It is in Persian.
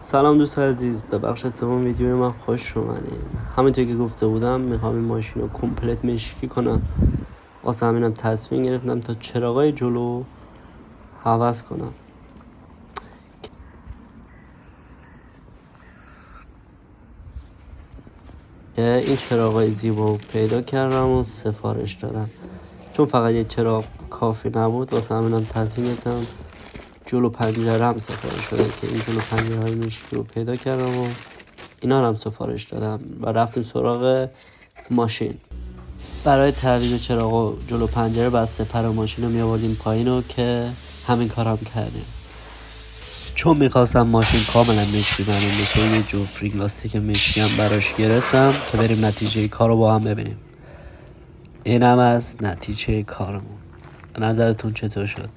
سلام دوستان عزیز، به بخش سوم ویدیو من خوش اومدین. همونطور که گفته بودم میخوام این ماشین رو کمپلت مشکی کنم. واسه همینم تصمیم گرفتم تا چراغای جلو عوض کنم. که این چراغای زیبا پیدا کردم و سفارش دادم، چون فقط یه چراغ کافی نبود. واسه همینم تصمیم گرفتم جلو پنجره هم سفارش دادم که این جلو پنجره های مشکی رو پیدا کردم و اینا رو هم سفارش دادم و رفتیم سراغ ماشین. برای تعویض چراغ جلو پنجره بعد سپر ماشین رو می‌آوردیم پایین و که همین کارم کردیم. چون میخواستم ماشین کاملا مشکی معلوم بشه، یه جفت رینگ لاستیک مشکی هم براش گرفتم که بریم نتیجه کار رو با هم ببینیم. اینم از نتیجه کارمون. نظرتون چطور شد؟